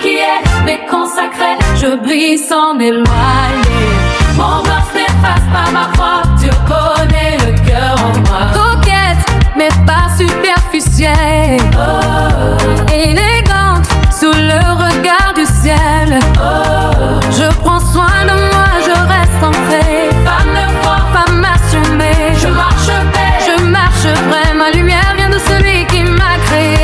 maquillée, mais consacrée, je brille sans m'éloigner. Mon corps n'efface pas ma foi, tu connais le cœur en moi. Coquette, mais pas superficielle. Élégante, sous le regard du ciel. Je prends soin de moi, je reste ancrée. Femme de foi, Femme assumée, je marche belle. je marche vrai, ma lumière vient de celui qui m'a créé.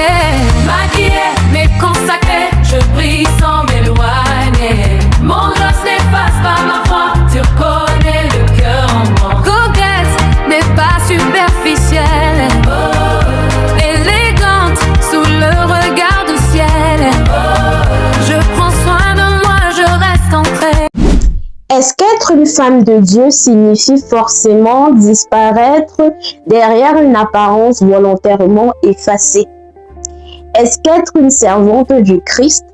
Maquillée, mais consacrée, je brille sans m'éloigner. Mon gosse n'efface pas ma foi, tu connais le cœur en moi. Coquette, mais pas superficielle. Élégante, sous le regard du ciel. Je prends soin de moi, je reste ancrée. Est-ce qu'être une femme de Dieu signifie forcément disparaître derrière une apparence volontairement effacée? Est-ce qu'être une servante du Christ,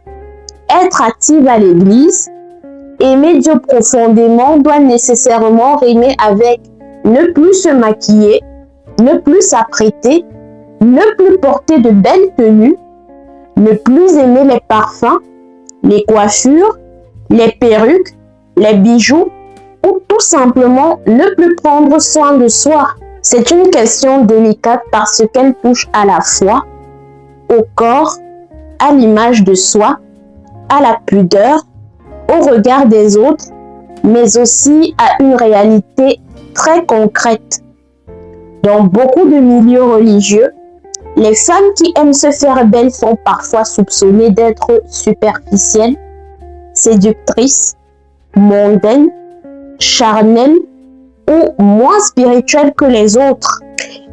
être active à l'Église, aimer Dieu profondément doit nécessairement rimer avec ne plus se maquiller, ne plus s'apprêter, ne plus porter de belles tenues, ne plus aimer les parfums, les coiffures, les perruques, les bijoux ou tout simplement ne plus prendre soin de soi? C'est une question délicate parce qu'elle touche à la foi, au corps, à l'image de soi, à la pudeur, au regard des autres, mais aussi à une réalité très concrète. Dans beaucoup de milieux religieux, les femmes qui aiment se faire belles sont parfois soupçonnées d'être superficielles, séductrices, mondaines, charnelles ou moins spirituelles que les autres.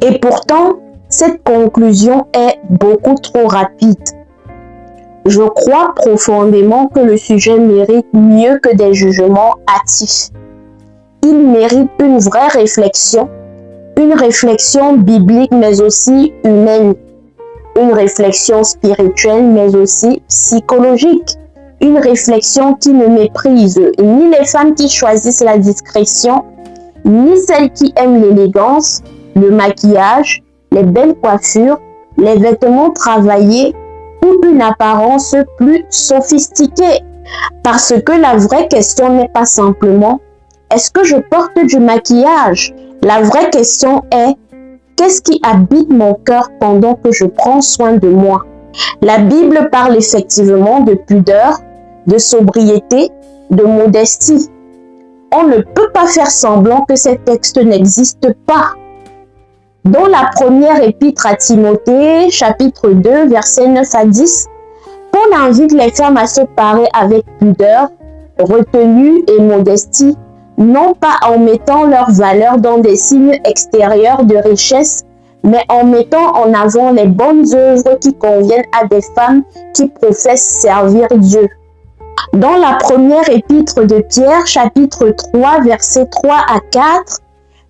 Et pourtant, cette conclusion est beaucoup trop rapide. Je crois profondément que le sujet mérite mieux que des jugements hâtifs. Il mérite une vraie réflexion, une réflexion biblique mais aussi humaine, une réflexion spirituelle mais aussi psychologique, une réflexion qui ne méprise ni les femmes qui choisissent la discrétion, ni celles qui aiment l'élégance, le maquillage, les belles coiffures, les vêtements travaillés ou une apparence plus sophistiquée. Parce que la vraie question n'est pas simplement « est-ce que je porte du maquillage ?» La vraie question est « qu'est-ce qui habite mon cœur pendant que je prends soin de moi ?» La Bible parle effectivement de pudeur, de sobriété, de modestie. On ne peut pas faire semblant que ces textes n'existent pas. Dans la première épître à Timothée, chapitre 2, versets 9 à 10, Paul invite les femmes à se parer avec pudeur, retenue et modestie, non pas en mettant leur valeur dans des signes extérieurs de richesse, mais en mettant en avant les bonnes œuvres qui conviennent à des femmes qui professent servir Dieu. Dans la première épître de Pierre, chapitre 3, versets 3 à 4,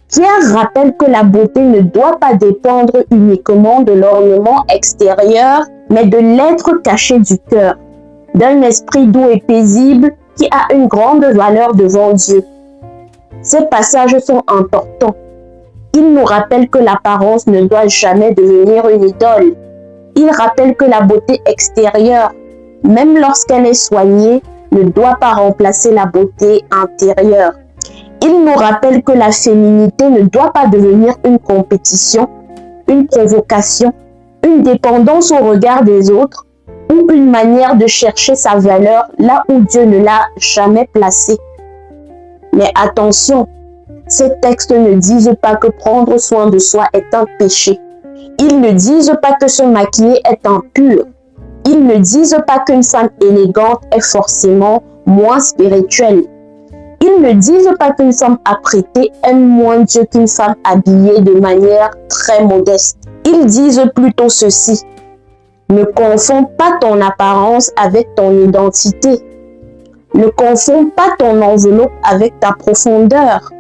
Pierre rappelle que la beauté ne doit pas dépendre uniquement de l'ornement extérieur, mais de l'être caché du cœur, d'un esprit doux et paisible qui a une grande valeur devant Dieu. Ces passages sont importants. Ils nous rappellent que l'apparence ne doit jamais devenir une idole. Ils rappellent que la beauté extérieure, même lorsqu'elle est soignée, ne doit pas remplacer la beauté intérieure. Il nous rappelle que la féminité ne doit pas devenir une compétition, une provocation, une dépendance au regard des autres ou une manière de chercher sa valeur là où Dieu ne l'a jamais placée. Mais attention, ces textes ne disent pas que prendre soin de soi est un péché. Ils ne disent pas que se maquiller est impur. Ils ne disent pas qu'une femme élégante est forcément moins spirituelle. Ils ne disent pas qu'une femme apprêtée aime moins Dieu qu'une femme habillée de manière très modeste. Ils disent plutôt ceci: ne confonds pas ton apparence avec ton identité. Ne confonds pas ton enveloppe avec ta profondeur.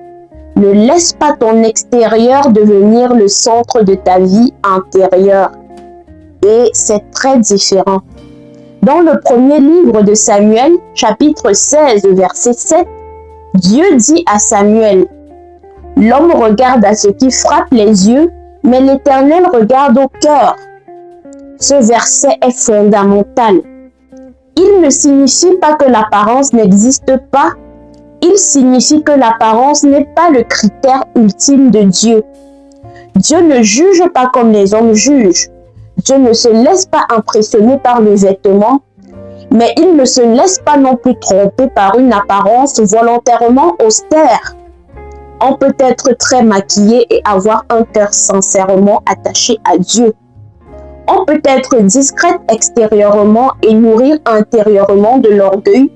Ne laisse pas ton extérieur devenir le centre de ta vie intérieure. Et c'est très différent. Dans le premier livre de Samuel, chapitre 16, verset 7, Dieu dit à Samuel: « L'homme regarde à ce qui frappe les yeux, mais l'Éternel regarde au cœur. » Ce verset est fondamental. Il ne signifie pas que l'apparence n'existe pas. Il signifie que l'apparence n'est pas le critère ultime de Dieu. Dieu ne juge pas comme les hommes jugent. Dieu ne se laisse pas impressionner par les vêtements, mais il ne se laisse pas non plus tromper par une apparence volontairement austère. On peut être très maquillé et avoir un cœur sincèrement attaché à Dieu. On peut être discrète extérieurement et nourrir intérieurement de l'orgueil,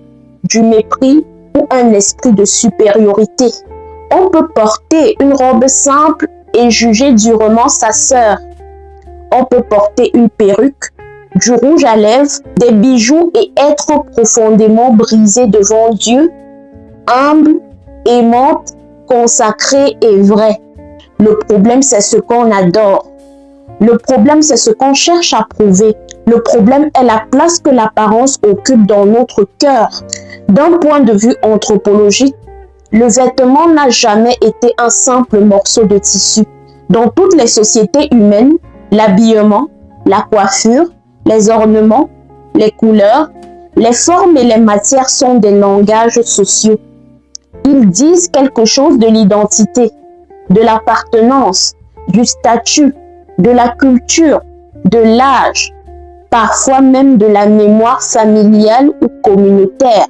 du mépris ou un esprit de supériorité. On peut porter une robe simple et juger durement sa sœur. On peut porter une perruque, du rouge à lèvres, des bijoux et être profondément brisé devant Dieu, humble, aimante, consacrée et vraie. Le problème, c'est ce qu'on adore. Le problème, c'est ce qu'on cherche à prouver. Le problème est la place que l'apparence occupe dans notre cœur. D'un point de vue anthropologique, le vêtement n'a jamais été un simple morceau de tissu. Dans toutes les sociétés humaines, l'habillement, la coiffure, les ornements, les couleurs, les formes et les matières sont des langages sociaux. Ils disent quelque chose de l'identité, de l'appartenance, du statut, de la culture, de l'âge, parfois même de la mémoire familiale ou communautaire.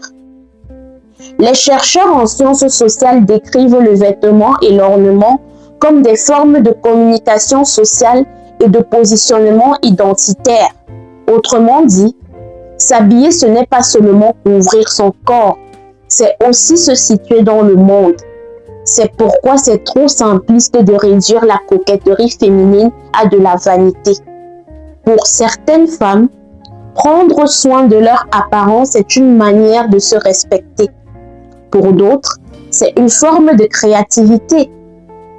Les chercheurs en sciences sociales décrivent le vêtement et l'ornement comme des formes de communication sociale et de positionnement identitaire. Autrement dit, s'habiller, ce n'est pas seulement couvrir son corps, c'est aussi se situer dans le monde. C'est pourquoi c'est trop simpliste de réduire la coquetterie féminine à de la vanité. Pour certaines femmes, prendre soin de leur apparence est une manière de se respecter. Pour d'autres, c'est une forme de créativité.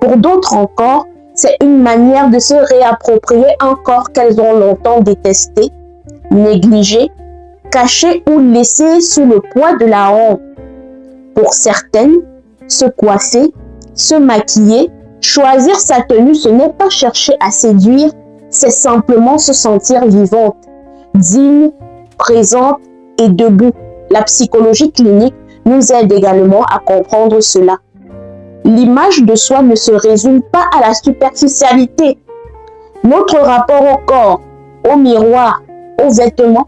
Pour d'autres encore, c'est une manière de se réapproprier un corps qu'elles ont longtemps détesté, négligé, caché ou laissé sous le poids de la honte. Pour certaines, se coiffer, se maquiller, choisir sa tenue, ce n'est pas chercher à séduire, c'est simplement se sentir vivante, digne, présente et debout. La psychologie clinique nous aide également à comprendre cela. L'image de soi ne se résume pas à la superficialité. Notre rapport au corps, au miroir, aux vêtements,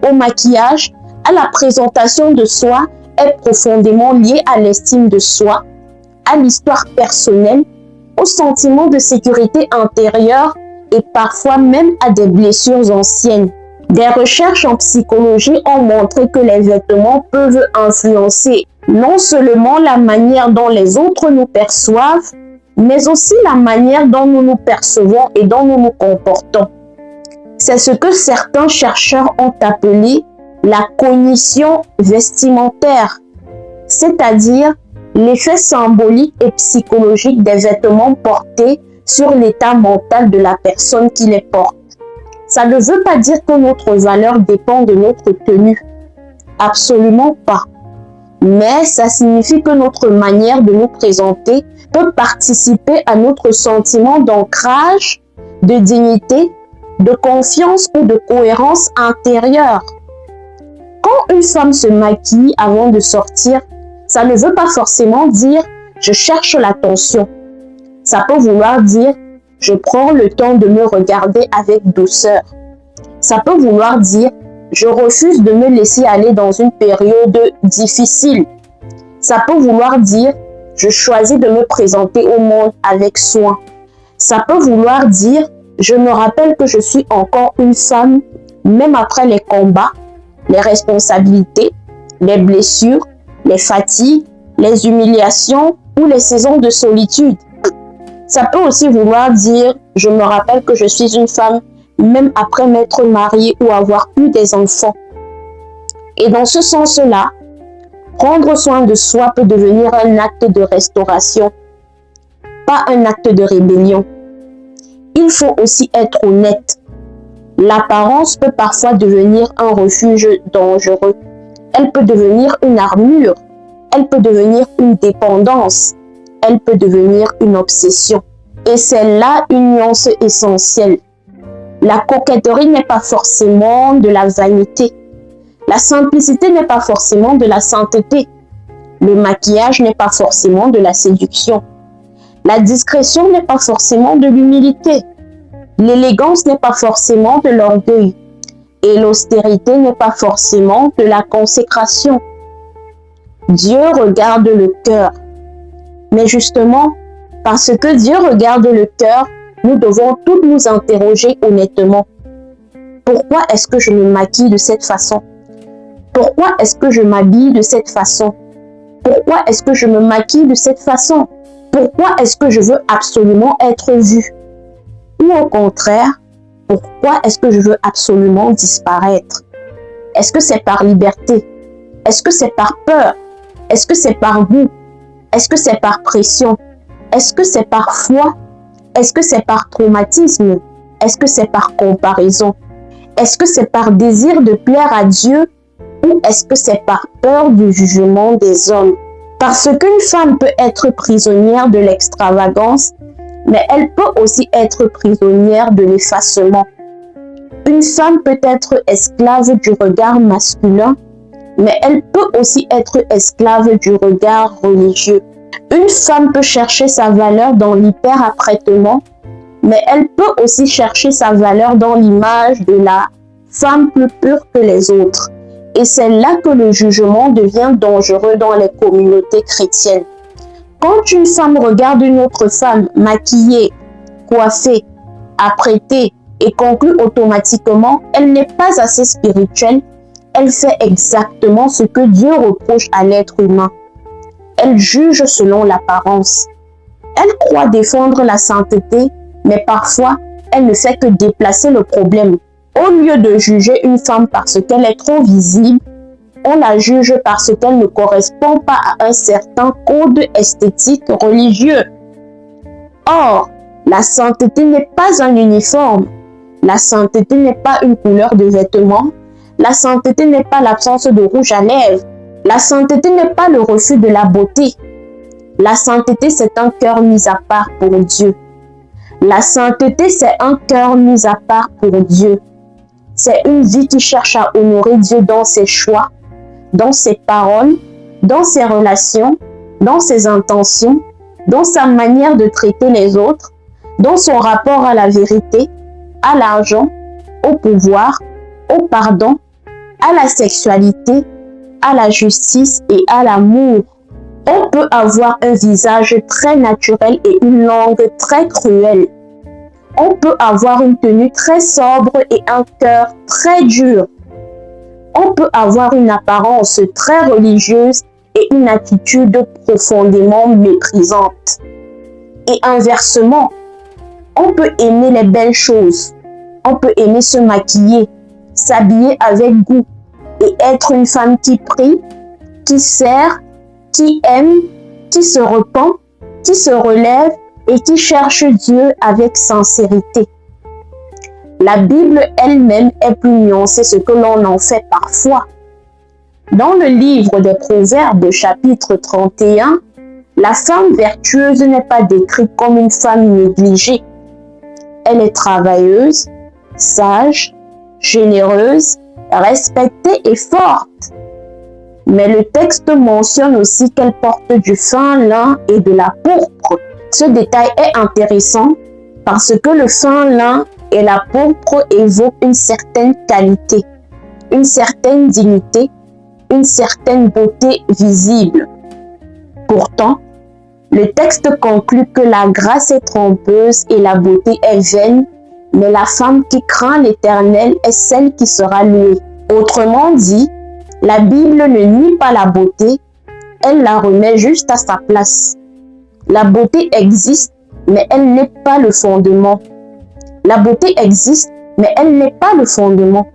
au maquillage, à la présentation de soi est profondément lié à l'estime de soi, à l'histoire personnelle, au sentiment de sécurité intérieure et parfois même à des blessures anciennes. Des recherches en psychologie ont montré que les vêtements peuvent influencer non seulement la manière dont les autres nous perçoivent, mais aussi la manière dont nous nous percevons et dont nous nous comportons. C'est ce que certains chercheurs ont appelé la cognition vestimentaire, c'est-à-dire l'effet symbolique et psychologique des vêtements portés sur l'état mental de la personne qui les porte. Ça ne veut pas dire que notre valeur dépend de notre tenue. Absolument pas. Mais ça signifie que notre manière de nous présenter peut participer à notre sentiment d'ancrage, de dignité, de confiance ou de cohérence intérieure. Quand une femme se maquille avant de sortir, ça ne veut pas forcément dire « je cherche l'attention ». Ça peut vouloir dire « je prends le temps de me regarder avec douceur ». Ça peut vouloir dire « je refuse de me laisser aller dans une période difficile ». Ça peut vouloir dire « je choisis de me présenter au monde avec soin ». Ça peut vouloir dire « je me rappelle que je suis encore une femme, même après les combats, les responsabilités, les blessures, les fatigues, les humiliations ou les saisons de solitude ». Ça peut aussi vouloir dire « je me rappelle que je suis une femme, même après m'être mariée ou avoir eu des enfants ». Et dans ce sens-là, prendre soin de soi peut devenir un acte de restauration, pas un acte de rébellion. Il faut aussi être honnête. L'apparence peut parfois devenir un refuge dangereux. Elle peut devenir une armure. Elle peut devenir une dépendance. Elle peut devenir une obsession. Et c'est là une nuance essentielle. La coquetterie n'est pas forcément de la vanité. La simplicité n'est pas forcément de la sainteté. Le maquillage n'est pas forcément de la séduction. La discrétion n'est pas forcément de l'humilité. L'élégance n'est pas forcément de l'orgueil. Et l'austérité n'est pas forcément de la consécration. Dieu regarde le cœur. Mais justement, parce que Dieu regarde le cœur, nous devons tous nous interroger honnêtement. Pourquoi est-ce que je me maquille de cette façon? Pourquoi est-ce que je m'habille de cette façon? Pourquoi est-ce que je me maquille de cette façon? Pourquoi est-ce que je veux absolument être vue? Ou au contraire, pourquoi est-ce que je veux absolument disparaître? Est-ce que c'est par liberté? Est-ce que c'est par peur? Est-ce que c'est par goût? Est-ce que c'est par pression? Est-ce que c'est par foi? Est-ce que c'est par traumatisme? Est-ce que c'est par comparaison? Est-ce que c'est par désir de plaire à Dieu? Ou est-ce que c'est par peur du jugement des hommes? Parce qu'une femme peut être prisonnière de l'extravagance, mais elle peut aussi être prisonnière de l'effacement. Une femme peut être esclave du regard masculin, mais elle peut aussi être esclave du regard religieux. Une femme peut chercher sa valeur dans l'hyper-apprêtement, mais elle peut aussi chercher sa valeur dans l'image de la femme plus pure que les autres. Et c'est là que le jugement devient dangereux dans les communautés chrétiennes. Quand une femme regarde une autre femme maquillée, coiffée, apprêtée et conclut automatiquement, elle n'est pas assez spirituelle, elle fait exactement ce que Dieu reproche à l'être humain. Elle juge selon l'apparence. Elle croit défendre la sainteté, mais parfois, elle ne fait que déplacer le problème. Au lieu de juger une femme parce qu'elle est trop visible, on la juge parce qu'elle ne correspond pas à un certain code esthétique religieux. Or, la sainteté n'est pas un uniforme. La sainteté n'est pas une couleur de vêtements. La sainteté n'est pas l'absence de rouge à lèvres. La sainteté n'est pas le refus de la beauté. La sainteté, c'est un cœur mis à part pour Dieu. La sainteté, c'est un cœur mis à part pour Dieu. C'est une vie qui cherche à honorer Dieu dans ses choix, dans ses paroles, dans ses relations, dans ses intentions, dans sa manière de traiter les autres, dans son rapport à la vérité, à l'argent, au pouvoir, au pardon, à la sexualité, à la justice et à l'amour. On peut avoir un visage très naturel et une langue très cruelle. On peut avoir une tenue très sobre et un cœur très dur. On peut avoir une apparence très religieuse et une attitude profondément méprisante. Et inversement, on peut aimer les belles choses. On peut aimer se maquiller, s'habiller avec goût et être une femme qui prie, qui sert, qui aime, qui se repent, qui se relève et qui cherche Dieu avec sincérité. La Bible elle-même est plus nuancée ce que l'on en fait parfois. Dans le livre des Proverbes, chapitre 31, la femme vertueuse n'est pas décrite comme une femme négligée. Elle est travailleuse, sage, généreuse, respectée et forte. Mais le texte mentionne aussi qu'elle porte du fin lin et de la pourpre. Ce détail est intéressant parce que le fin lin et la pourpre évoquent une certaine qualité, une certaine dignité, une certaine beauté visible. Pourtant, le texte conclut que la grâce est trompeuse et la beauté est vaine, mais la femme qui craint l'Éternel est celle qui sera louée. Autrement dit, la Bible ne nie pas la beauté, elle la remet juste à sa place. La beauté existe, mais elle n'est pas le fondement. La beauté existe, mais elle n'est pas le fondement.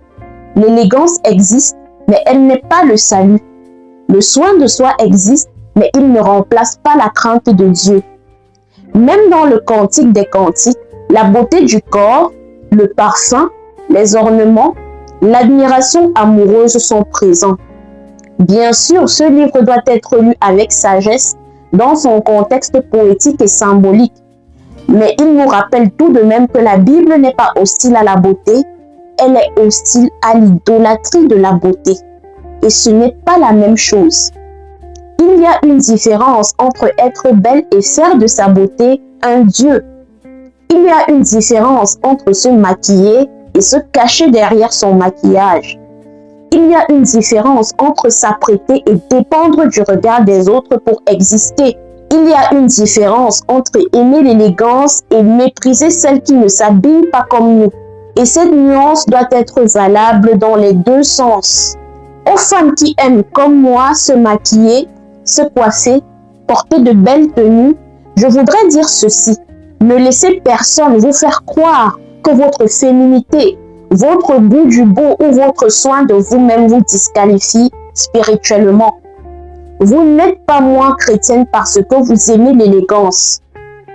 L'élégance existe, mais elle n'est pas le salut. Le soin de soi existe, mais il ne remplace pas la crainte de Dieu. Même dans le Cantique des Cantiques, la beauté du corps, le parfum, les ornements, l'admiration amoureuse sont présents. Bien sûr, ce livre doit être lu avec sagesse dans son contexte poétique et symbolique. Mais il nous rappelle tout de même que la Bible n'est pas hostile à la beauté, elle est hostile à l'idolâtrie de la beauté. et ce n'est pas la même chose. Il y a une différence entre être belle et faire de sa beauté un dieu. Il y a une différence entre se maquiller et se cacher derrière son maquillage. Il y a une différence entre s'apprêter et dépendre du regard des autres pour exister. Il y a une différence entre aimer l'élégance et mépriser celle qui ne s'habille pas comme nous. Et cette nuance doit être valable dans les deux sens. Aux femmes qui aiment comme moi se maquiller, se coiffer, porter de belles tenues, je voudrais dire ceci. Ne laissez personne vous faire croire que votre féminité, votre goût du beau ou votre soin de vous-même vous disqualifie spirituellement. Vous n'êtes pas moins chrétienne parce que vous aimez l'élégance.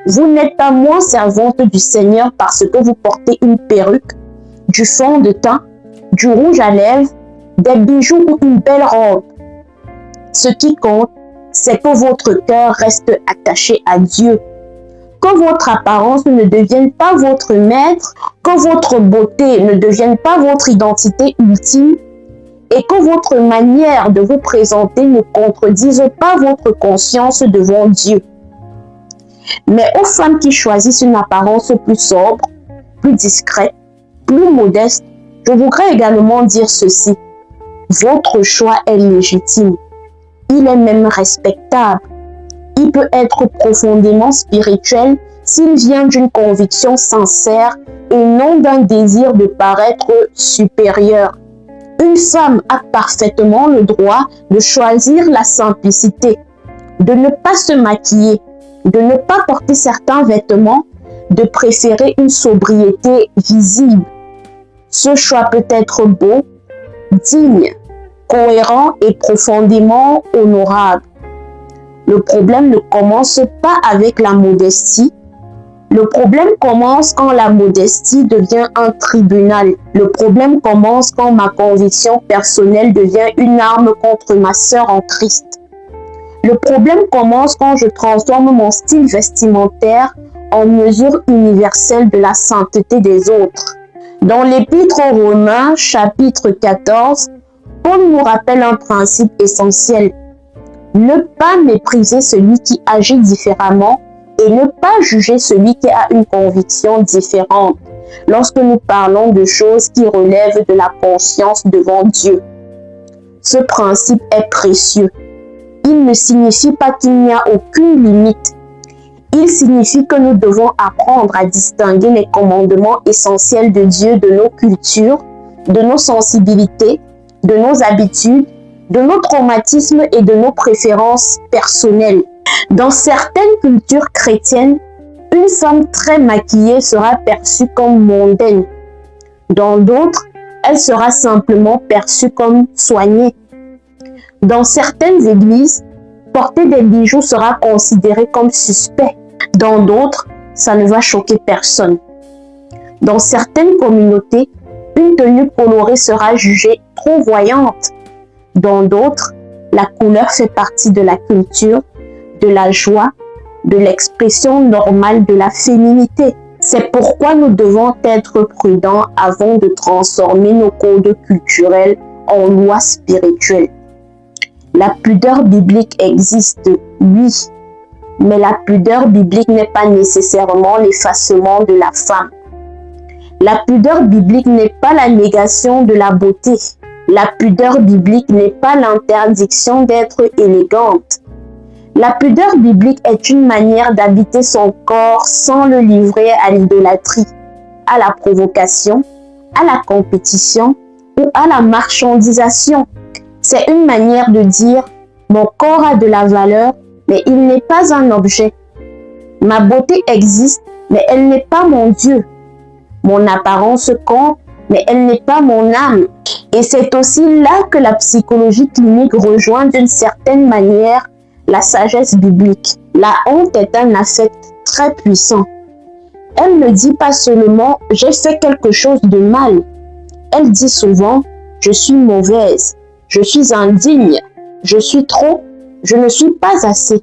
Vous n'êtes pas moins servante du Seigneur parce que vous portez une perruque, du fond de teint, du rouge à lèvres, des bijoux ou une belle robe. Ce qui compte, c'est que votre cœur reste attaché à Dieu. Que votre apparence ne devienne pas votre maître, que votre beauté ne devienne pas votre identité ultime et que votre manière de vous présenter ne contredise pas votre conscience devant Dieu. Mais aux femmes qui choisissent une apparence plus sobre, plus discrète, plus modeste, je voudrais également dire ceci. Votre choix est légitime. Il est même respectable. Il peut être profondément spirituel s'il vient d'une conviction sincère et non d'un désir de paraître supérieur. Une femme a parfaitement le droit de choisir la simplicité, de ne pas se maquiller, de ne pas porter certains vêtements, de préférer une sobriété visible. Ce choix peut être beau, digne, cohérent et profondément honorable. Le problème ne commence pas avec la modestie. Le problème commence quand la modestie devient un tribunal. Le problème commence quand ma conviction personnelle devient une arme contre ma sœur en Christ. Le problème commence quand je transforme mon style vestimentaire en mesure universelle de la sainteté des autres. Dans l'Épître aux Romains, chapitre 14, Paul nous rappelle un principe essentiel. Ne pas mépriser celui qui agit différemment et ne pas juger celui qui a une conviction différente lorsque nous parlons de choses qui relèvent de la conscience devant Dieu. Ce principe est précieux. Il ne signifie pas qu'il n'y a aucune limite. Il signifie que nous devons apprendre à distinguer les commandements essentiels de Dieu de nos cultures, de nos sensibilités, de nos habitudes, de nos traumatismes et de nos préférences personnelles. Dans certaines cultures chrétiennes, une femme très maquillée sera perçue comme mondaine. Dans d'autres, elle sera simplement perçue comme soignée. Dans certaines églises, porter des bijoux sera considéré comme suspect. Dans d'autres, ça ne va choquer personne. Dans certaines communautés, une tenue colorée sera jugée trop voyante. Dans d'autres, la couleur fait partie de la culture, de la joie, de l'expression normale de la féminité. C'est pourquoi nous devons être prudents avant de transformer nos codes culturels en lois spirituelles. La pudeur biblique existe, oui, mais la pudeur biblique n'est pas nécessairement l'effacement de la femme. La pudeur biblique n'est pas la négation de la beauté. La pudeur biblique n'est pas l'interdiction d'être élégante. La pudeur biblique est une manière d'habiter son corps sans le livrer à l'idolâtrie, à la provocation, à la compétition ou à la marchandisation. C'est une manière de dire « mon corps a de la valeur, mais il n'est pas un objet. Ma beauté existe, mais elle n'est pas mon Dieu. Mon apparence compte, mais elle n'est pas mon âme. » Et c'est aussi là que la psychologie clinique rejoint d'une certaine manière la sagesse biblique. La honte est un affect très puissant. Elle ne dit pas seulement « j'ai fait quelque chose de mal ». Elle dit souvent « je suis mauvaise, je suis indigne, je suis trop, je ne suis pas assez ».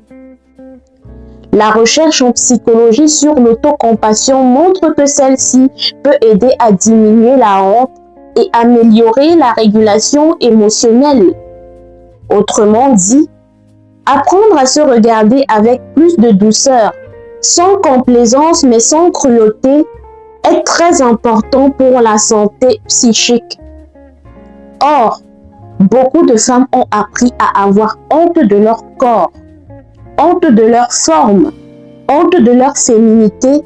La recherche en psychologie sur l'autocompassion montre que celle-ci peut aider à diminuer la honte et améliorer la régulation émotionnelle. Autrement dit, apprendre à se regarder avec plus de douceur, sans complaisance mais sans cruauté, est très important pour la santé psychique. Or, beaucoup de femmes ont appris à avoir honte de leur corps, honte de leur forme, honte de leur féminité,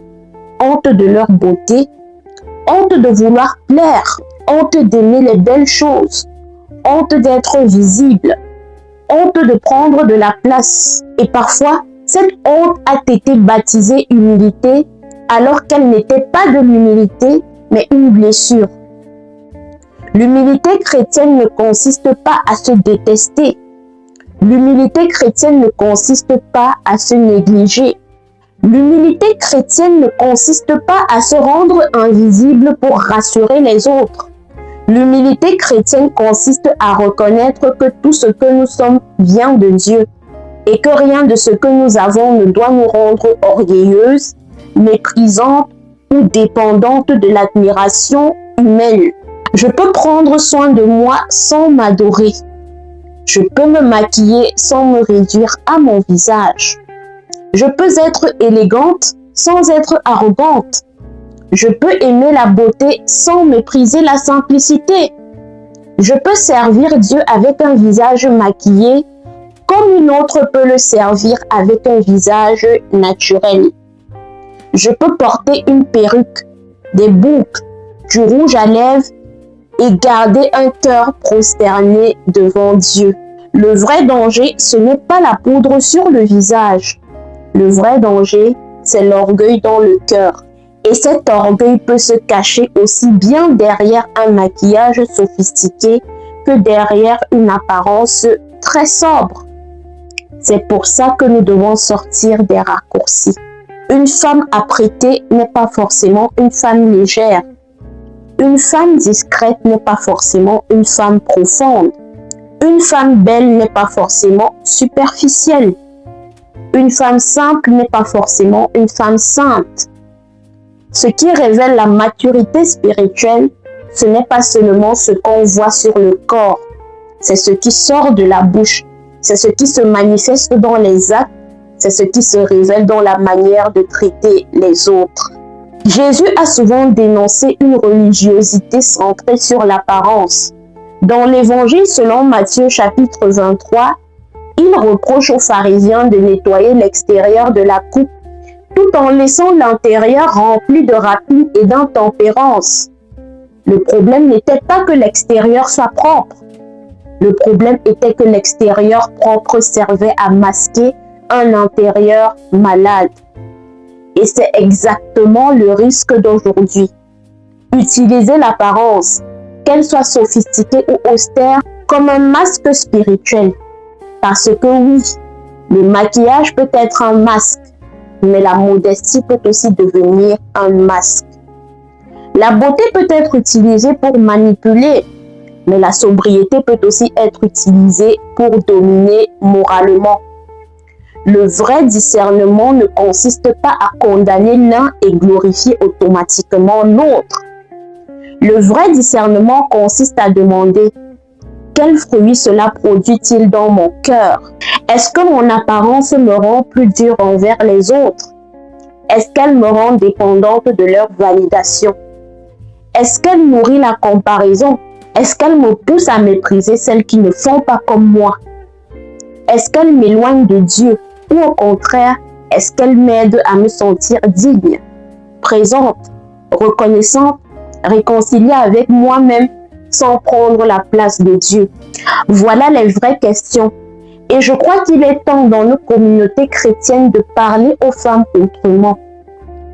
honte de leur beauté, honte de vouloir plaire, honte d'aimer les belles choses, honte d'être visible, honte de prendre de la place. Et parfois, cette honte a été baptisée humilité alors qu'elle n'était pas de l'humilité, mais une blessure. L'humilité chrétienne ne consiste pas à se détester. L'humilité chrétienne ne consiste pas à se négliger. L'humilité chrétienne ne consiste pas à se rendre invisible pour rassurer les autres. L'humilité chrétienne consiste à reconnaître que tout ce que nous sommes vient de Dieu et que rien de ce que nous avons ne doit nous rendre orgueilleuses, méprisantes ou dépendantes de l'admiration humaine. Je peux prendre soin de moi sans m'adorer. Je peux me maquiller sans me réduire à mon visage. Je peux être élégante sans être arrogante. Je peux aimer la beauté sans mépriser la simplicité. Je peux servir Dieu avec un visage maquillé comme une autre peut le servir avec un visage naturel. Je peux porter une perruque, des boucles, du rouge à lèvres et garder un cœur prosterné devant Dieu. Le vrai danger, ce n'est pas la poudre sur le visage. Le vrai danger, c'est l'orgueil dans le cœur. Et cet orgueil peut se cacher aussi bien derrière un maquillage sophistiqué que derrière une apparence très sobre. C'est pour ça que nous devons sortir des raccourcis. Une femme apprêtée n'est pas forcément une femme légère. Une femme discrète n'est pas forcément une femme profonde. Une femme belle n'est pas forcément superficielle. Une femme simple n'est pas forcément une femme sainte. Ce qui révèle la maturité spirituelle, ce n'est pas seulement ce qu'on voit sur le corps, c'est ce qui sort de la bouche, c'est ce qui se manifeste dans les actes, c'est ce qui se révèle dans la manière de traiter les autres. Jésus a souvent dénoncé une religiosité centrée sur l'apparence. Dans l'Évangile selon Matthieu chapitre 23, il reproche aux pharisiens de nettoyer l'extérieur de la coupe tout en laissant l'intérieur rempli de rapine et d'intempérance. Le problème n'était pas que l'extérieur soit propre. Le problème était que l'extérieur propre servait à masquer un intérieur malade. Et c'est exactement le risque d'aujourd'hui. Utiliser l'apparence, qu'elle soit sophistiquée ou austère, comme un masque spirituel. Parce que oui, le maquillage peut être un masque, mais la modestie peut aussi devenir un masque. La beauté peut être utilisée pour manipuler, mais la sobriété peut aussi être utilisée pour dominer moralement. Le vrai discernement ne consiste pas à condamner l'un et glorifier automatiquement l'autre. Le vrai discernement consiste à demander quel fruit cela produit-il dans mon cœur? Est-ce que mon apparence me rend plus dure envers les autres? Est-ce qu'elle me rend dépendante de leur validation? Est-ce qu'elle nourrit la comparaison? Est-ce qu'elle me pousse à mépriser celles qui ne font pas comme moi? Est-ce qu'elle m'éloigne de Dieu? Ou au contraire, est-ce qu'elle m'aide à me sentir digne, présente, reconnaissante, réconciliée avec moi-même sans prendre la place de Dieu? Voilà les vraies questions. Et je crois qu'il est temps dans nos communautés chrétiennes de parler aux femmes autrement.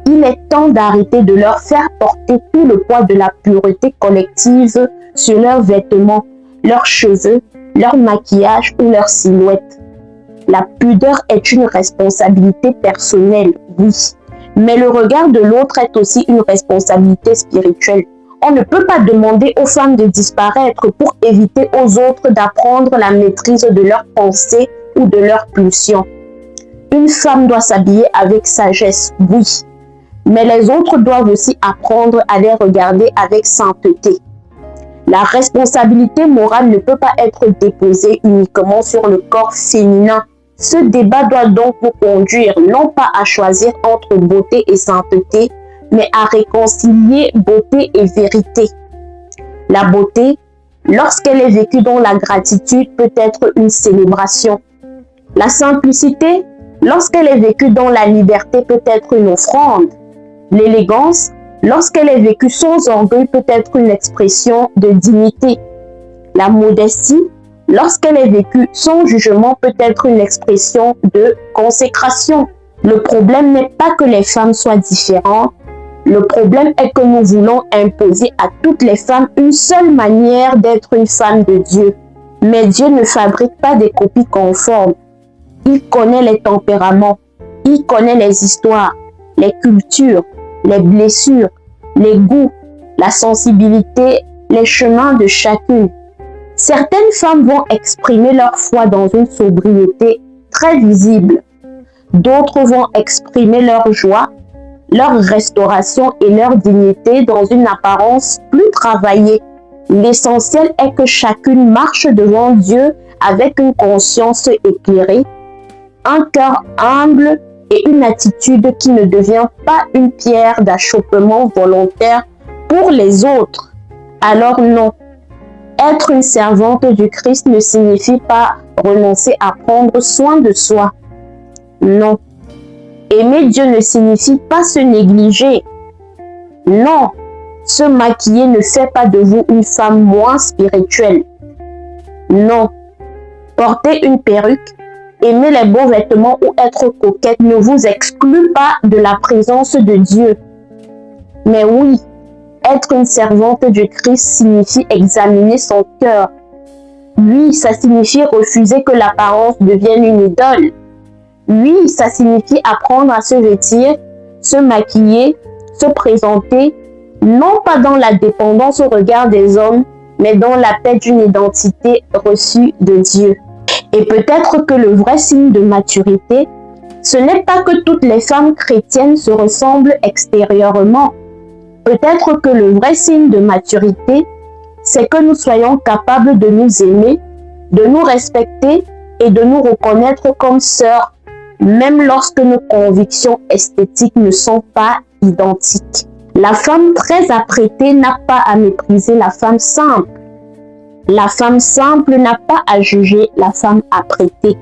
Il est temps d'arrêter de leur faire porter tout le poids de la pureté collective sur leurs vêtements, leurs cheveux, leur maquillage ou leur silhouette. La pudeur est une responsabilité personnelle, oui, mais le regard de l'autre est aussi une responsabilité spirituelle. On ne peut pas demander aux femmes de disparaître pour éviter aux autres d'apprendre la maîtrise de leurs pensées ou de leurs pulsions. Une femme doit s'habiller avec sagesse, oui, mais les autres doivent aussi apprendre à les regarder avec sainteté. La responsabilité morale ne peut pas être déposée uniquement sur le corps féminin. Ce débat doit donc vous conduire non pas à choisir entre beauté et sainteté, mais à réconcilier beauté et vérité. La beauté, lorsqu'elle est vécue dans la gratitude, peut être une célébration. La simplicité, lorsqu'elle est vécue dans la liberté, peut être une offrande. L'élégance, lorsqu'elle est vécue sans orgueil, peut être une expression de dignité. La modestie, lorsqu'elle est vécue sans jugement, peut être une expression de consécration. Le problème n'est pas que les femmes soient différentes. Le problème est que nous voulons imposer à toutes les femmes une seule manière d'être une femme de Dieu. Mais Dieu ne fabrique pas des copies conformes. Il connaît les tempéraments, il connaît les histoires, les cultures, les blessures, les goûts, la sensibilité, les chemins de chacune. Certaines femmes vont exprimer leur foi dans une sobriété très visible. D'autres vont exprimer leur joie, leur restauration et leur dignité dans une apparence plus travaillée. L'essentiel est que chacune marche devant Dieu avec une conscience éclairée, un cœur humble et une attitude qui ne devient pas une pierre d'achoppement volontaire pour les autres. Alors non, être une servante du Christ ne signifie pas renoncer à prendre soin de soi. Non. Aimer Dieu ne signifie pas se négliger. Non. Se maquiller ne fait pas de vous une femme moins spirituelle. Non. Porter une perruque, aimer les beaux vêtements ou être coquette ne vous exclut pas de la présence de Dieu. Mais oui, être une servante du Christ signifie examiner son cœur. Oui, ça signifie refuser que l'apparence devienne une idole. Oui, ça signifie apprendre à se vêtir, se maquiller, se présenter, non pas dans la dépendance au regard des hommes, mais dans la paix d'une identité reçue de Dieu. Et peut-être que le vrai signe de maturité, ce n'est pas que toutes les femmes chrétiennes se ressemblent extérieurement. Peut-être que le vrai signe de maturité, c'est que nous soyons capables de nous aimer, de nous respecter et de nous reconnaître comme sœurs, même lorsque nos convictions esthétiques ne sont pas identiques. La femme très apprêtée n'a pas à mépriser la femme simple. La femme simple n'a pas à juger la femme apprêtée.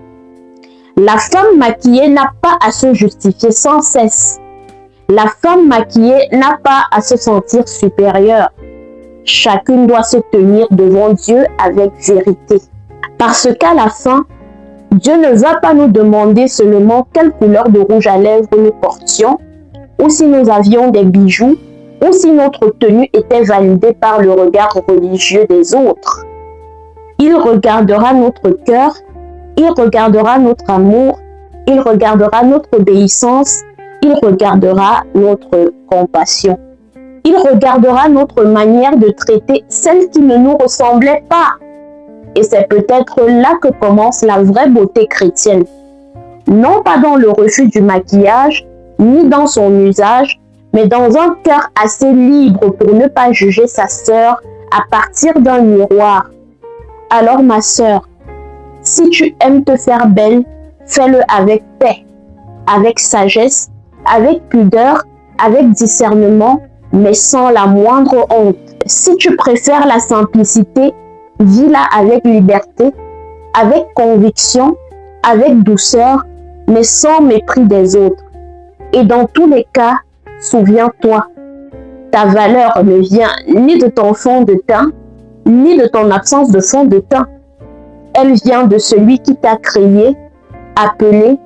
La femme maquillée n'a pas à se justifier sans cesse. La femme maquillée n'a pas à se sentir supérieure. Chacune doit se tenir devant Dieu avec vérité. Parce qu'à la fin, Dieu ne va pas nous demander seulement quelle couleur de rouge à lèvres nous portions, ou si nous avions des bijoux, ou si notre tenue était validée par le regard religieux des autres. Il regardera notre cœur, il regardera notre amour, il regardera notre obéissance, il regardera notre compassion. Il regardera notre manière de traiter celle qui ne nous ressemblait pas. Et c'est peut-être là que commence la vraie beauté chrétienne. Non pas dans le refus du maquillage, ni dans son usage, mais dans un cœur assez libre pour ne pas juger sa sœur à partir d'un miroir. Alors ma sœur, si tu aimes te faire belle, fais-le avec paix, avec sagesse, avec pudeur, avec discernement, mais sans la moindre honte. Si tu préfères la simplicité, vis-la avec liberté, avec conviction, avec douceur, mais sans mépris des autres. Et dans tous les cas, souviens-toi, ta valeur ne vient ni de ton fond de teint, ni de ton absence de fond de teint. Elle vient de celui qui t'a créé, appelé,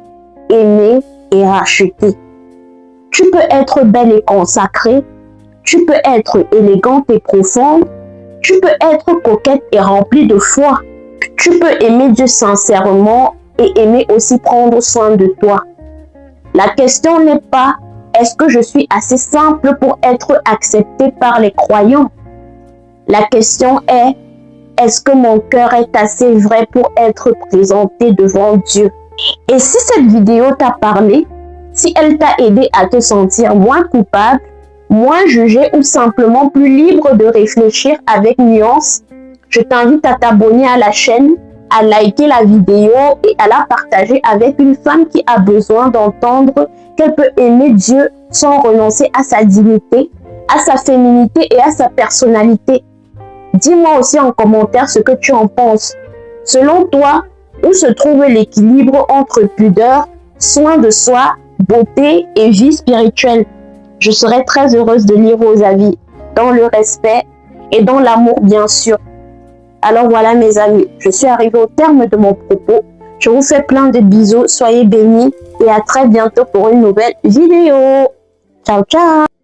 aimé et racheté. Tu peux être belle et consacrée, tu peux être élégante et profonde, tu peux être coquette et remplie de foi. Tu peux aimer Dieu sincèrement et aimer aussi prendre soin de toi. La question n'est pas « est-ce que je suis assez simple pour être acceptée par les croyants ?» La question est « est-ce que mon cœur est assez vrai pour être présenté devant Dieu ?» Et si cette vidéo t'a parlé, si elle t'a aidé à te sentir moins coupable, moins jugé ou simplement plus libre de réfléchir avec nuance, je t'invite à t'abonner à la chaîne, à liker la vidéo et à la partager avec une femme qui a besoin d'entendre qu'elle peut aimer Dieu sans renoncer à sa dignité, à sa féminité et à sa personnalité. Dis-moi aussi en commentaire ce que tu en penses. Selon toi, où se trouve l'équilibre entre pudeur, soin de soi, beauté et vie spirituelle? Je serai très heureuse de lire vos avis, dans le respect et dans l'amour bien sûr. Alors voilà mes amis, je suis arrivée au terme de mon propos. Je vous fais plein de bisous, soyez bénis et à très bientôt pour une nouvelle vidéo. Ciao ciao.